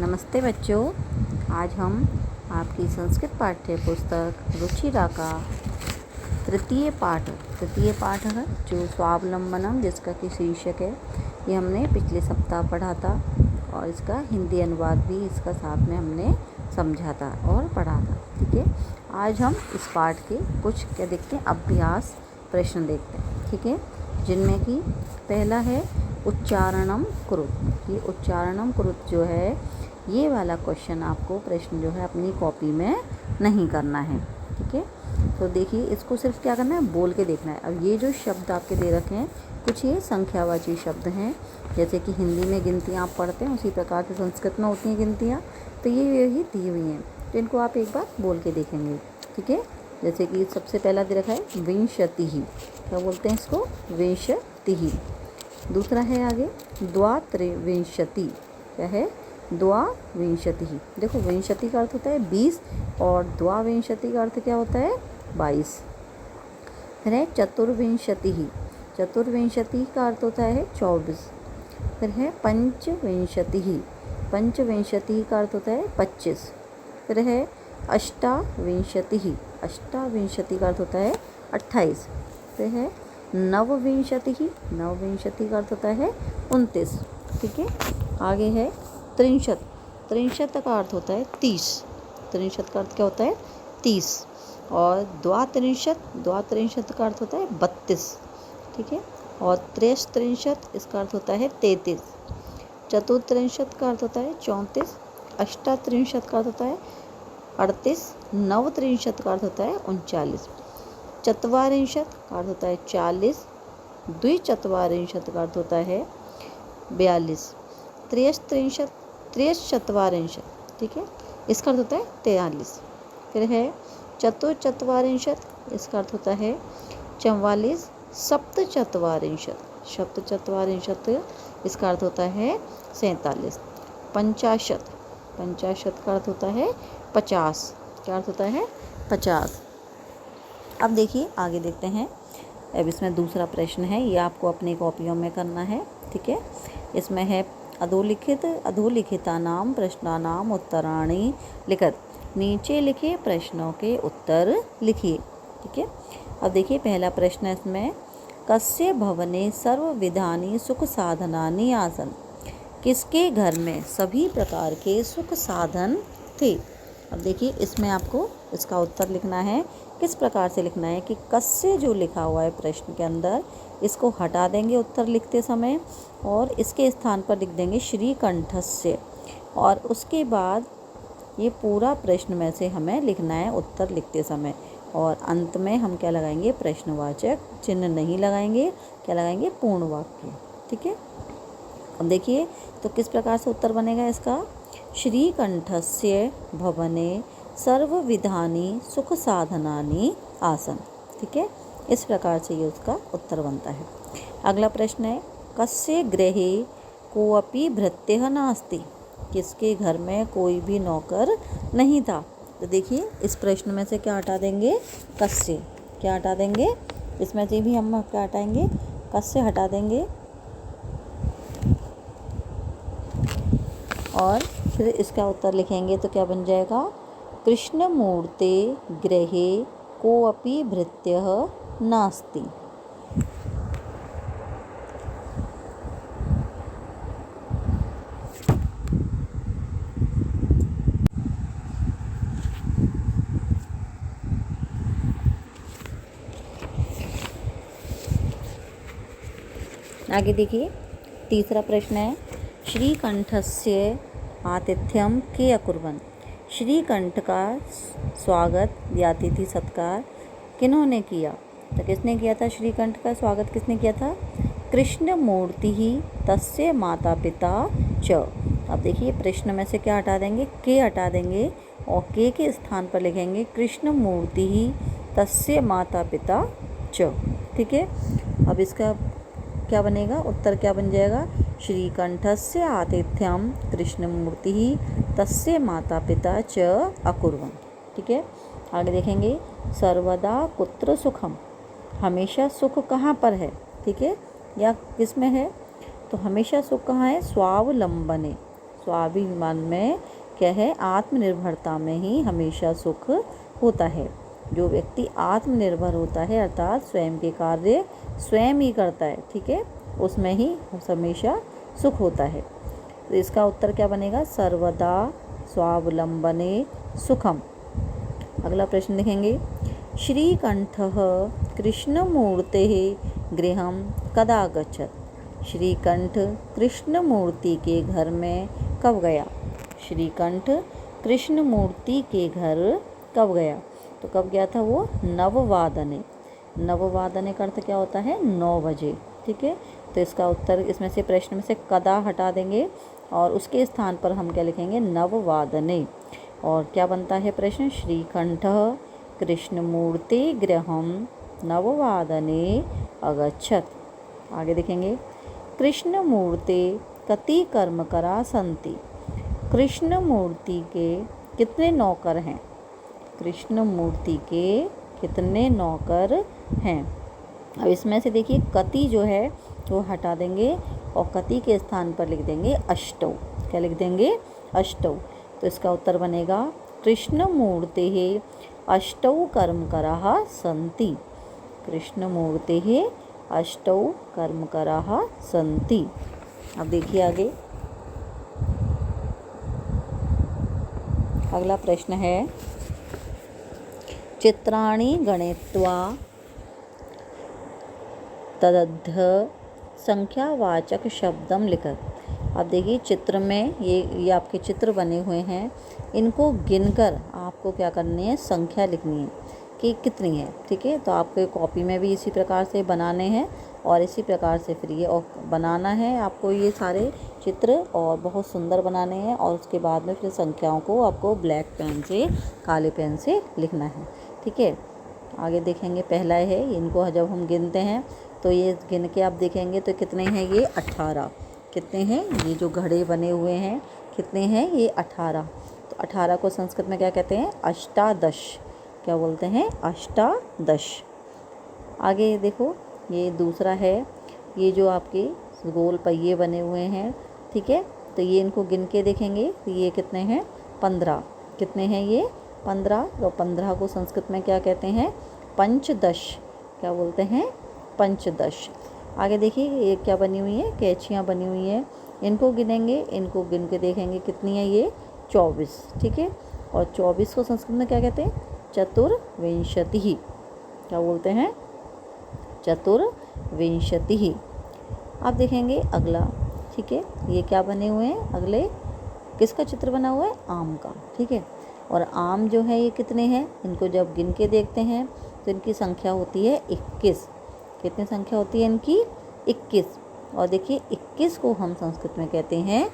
नमस्ते बच्चों। आज हम आपकी संस्कृत पाठ्य पुस्तक रुचिरा का तृतीय पाठ है जो स्वावलंबनम, जिसका कि शीर्षक है। ये हमने पिछले सप्ताह पढ़ा था और इसका हिंदी अनुवाद भी इसका साथ में हमने समझा था और पढ़ा था। ठीक है, आज हम इस पाठ के कुछ क्या देखते हैं, अभ्यास प्रश्न देखते हैं। ठीक है, जिनमें कि पहला है उच्चारणम कुरुत। ये उच्चारणम कुरुत जो है, ये वाला क्वेश्चन आपको प्रश्न जो है अपनी कॉपी में नहीं करना है। ठीक है, तो देखिए इसको सिर्फ क्या करना है, बोल के देखना है। अब ये जो शब्द आपके दे रखे हैं, कुछ ये संख्यावाची शब्द हैं, जैसे कि हिंदी में गिनतियाँ आप पढ़ते हैं उसी प्रकार से संस्कृत में होती हैं गिनतियाँ, तो ये यही दी हुई हैं। तो इनको आप एक बार बोल के देखेंगे। ठीक है, जैसे कि सबसे पहला दे रखा है विंशतिः। क्या बोलते हैं इसको? विंशतिः। दूसरा है आगे द्वात्रिविंशति। क्या है? द्वाविंशतिः। देखो, विंशति का अर्थ होता है 20 और द्वाविंशति का अर्थ क्या होता है? 22। फिर है चतुर्विंशतिः। चतुर्विंशति का अर्थ होता है 24। फिर है पंचविंशतिः। पंचविंशति का अर्थ होता है 25। फिर है अष्टाविंशतिः। अष्टाविंशति का अर्थ होता है 28। फिर है नवविंशतिः। नवविंशति का अर्थ होता है 29। ठीक है, आगे है त्रिंशत। त्रिंशत का अर्थ होता है 30। त्रिंशत का अर्थ क्या होता है? 30। और द्वात्रिंशत का अर्थ होता है 32। ठीक है, और त्रयस्त्रिंशत इसका अर्थ होता है 33। चतुर्त्रिंशत का अर्थ होता है 34। अष्टात्रिंशत का अर्थ होता है 38। नवत्रिंशत का अर्थ होता है 39। चत्वारिंशत का अर्थ होता है 40। द्विचत्वारिंशत का अर्थ होता है 42। त्रयश्चत्वारिंशत, ठीक है, इसका अर्थ होता है 43। फिर है चतुर्चत्वारिंशत, इसका अर्थ होता है 44। सप्तचत्वारिंशत, सप्तचत्वारिंशत इसका अर्थ होता है 47। पंचाशत, पंचाशत का अर्थ होता है 50। क्या अर्थ होता है? 50। अब देखिए आगे देखते हैं। अब इसमें दूसरा प्रश्न है, ये आपको अपनी कॉपियों में करना है। ठीक है, इसमें है अधोलिखितानां प्रश्नानां उत्तराणि लिखत। नीचे लिखे प्रश्नों के उत्तर लिखिए। ठीक है, अब देखिए पहला प्रश्न है इसमें, कस्य भवने सर्वविधानि सुख साधनानि आसन्। किसके घर में सभी प्रकार के सुख साधन थे। अब देखिए इसमें आपको इसका उत्तर लिखना है। किस प्रकार से लिखना है कि कस्य जो लिखा हुआ है प्रश्न के अंदर, इसको हटा देंगे उत्तर लिखते समय और इसके स्थान पर लिख देंगे श्रीकंठस्य। और उसके बाद ये पूरा प्रश्न में से हमें लिखना है उत्तर लिखते समय। और अंत में हम क्या लगाएंगे? प्रश्नवाचक चिन्ह नहीं लगाएंगे, क्या लगाएंगे? पूर्ण वाक्य। ठीक है, अब देखिए तो किस प्रकार से उत्तर बनेगा इसका। श्रीकंठस्य भवने सर्वविधानि सुख साधनानि आसन्। ठीक है, इस प्रकार से ये उसका उत्तर बनता है। अगला प्रश्न है, कस्य गृहे कोऽपि भृत्यः नास्ति। किसके घर में कोई भी नौकर नहीं था। तो देखिए इस प्रश्न में से क्या हटा देंगे? कस्य। क्या हटा देंगे? इसमें से भी हम क्या हटाएंगे? कस्य हटा देंगे और फिर इसका उत्तर लिखेंगे तो क्या बन जाएगा? कृष्णमूर्ते गृहे कोऽपि भृत्यः नास्ति। आगे देखिए तीसरा प्रश्न है, श्रीकंठस्य आतिथ्यम के अकुर्वन्। श्रीकंठ का स्वागत या अतिथि सत्कार किन्होंने किया? तो किसने किया था? श्रीकंठ का स्वागत किसने किया था? कृष्णमूर्ति ही तस्य माता पिता च। अब देखिए प्रश्न में से क्या हटा देंगे? के हटा देंगे और के स्थान पर लिखेंगे कृष्णमूर्ति ही तस्य माता पिता च। ठीक है, अब इसका क्या बनेगा? उत्तर क्या बन जाएगा? श्रीकंठस्य आतिथ्यम कृष्णमूर्ति तस्य माता पिता च अकुर्वन्। ठीक है, आगे देखेंगे, सर्वदा कुत्र सुखम। हमेशा सुख कहाँ पर है? ठीक है, या किस में है? तो हमेशा सुख कहाँ है? स्वावलंबने। स्वाभिमान में क्या है, आत्मनिर्भरता में ही हमेशा सुख होता है। जो व्यक्ति आत्मनिर्भर होता है अर्थात स्वयं के कार्य स्वयं ही करता है, ठीक है, उसमें ही हमेशा सुख होता है। तो इसका उत्तर क्या बनेगा, सर्वदा स्वावलंबने सुखम। अगला प्रश्न देखेंगे, श्रीकंठः कृष्णमूर्तेः गृहं कदा गच्छत्। श्रीकंठ कृष्णमूर्ति के घर में कब गया। श्रीकंठ कृष्णमूर्ति के घर कब गया, तो कब गया था वो, नववादने। नववादने का अर्थ क्या होता है, 9 बजे, ठीक है। तो इसका उत्तर इसमें से प्रश्न में से कदा हटा देंगे और उसके स्थान पर हम क्या लिखेंगे, नववादने। और क्या बनता है प्रश्न, श्रीकंठः कृष्णमूर्ति गृहं नववादने अगच्छत्। आगे देखेंगे, कृष्णमूर्ते कति कर्मकरा सन्ति। कृष्णमूर्ति के कितने नौकर हैं। कृष्णमूर्ति के कितने नौकर हैं। अब इसमें से देखिए कति जो है वो हटा देंगे और कति के स्थान पर लिख देंगे अष्टौ। क्या लिख देंगे, अष्टौ। तो इसका उत्तर बनेगा कृष्णमूर्तेः अष्टौ कर्मकराः सन्ति। कृष्णमूर्तेः अष्टौ कर्मकराः सन्ति। अब देखिए आगे, अगला प्रश्न है, चित्राणि गणयित्वा तदर्थ संख्यावाचक शब्दम लिखत। अब देखिए चित्र में ये आपके चित्र बने हुए हैं, इनको गिनकर आपको क्या करनी है, संख्या लिखनी है कि कितनी है, ठीक है। तो आपके कॉपी में भी इसी प्रकार से बनाने हैं और इसी प्रकार से फिर ये और बनाना है आपको ये सारे चित्र, और बहुत सुंदर बनाने हैं। और उसके बाद में फिर संख्याओं को आपको ब्लैक पेन से, काले पेन से लिखना है, ठीक है। आगे देखेंगे, पहला है, इनको जब हम गिनते हैं तो ये गिन के आप देखेंगे तो कितने हैं, ये 18। कितने हैं, ये जो घड़े बने हुए हैं कितने हैं, ये 18। तो 18 को संस्कृत में क्या कहते हैं, अष्टादश। क्या बोलते हैं, अष्टादश। आगे देखो, ये दूसरा है, ये जो आपके गोल पहिए बने हुए हैं, ठीक है। तो ये इनको गिन के देखेंगे तो ये कितने हैं, 15। कितने हैं ये, 15। तो 15 को संस्कृत में क्या कहते हैं, पंचदश। क्या बोलते हैं, पंचदश। आगे देखिए, ये क्या बनी हुई है, कैंचियाँ बनी हुई हैं, इनको गिनेंगे, इनको गिन के देखेंगे कितनी है, ये 24, ठीक है। और 24 को संस्कृत में क्या कहते हैं, चतुर्विंशतिः। क्या बोलते हैं, चतुर्विंशतिः। अब देखेंगे अगला, ठीक है। ये क्या बने हुए हैं, अगले किसका चित्र बना हुआ है, आम का, ठीक है। और आम जो है ये कितने हैं, इनको जब गिन के देखते हैं तो इनकी संख्या होती है 21। कितनी संख्या होती है इनकी, 21। और देखिए 21 को हम संस्कृत में कहते हैं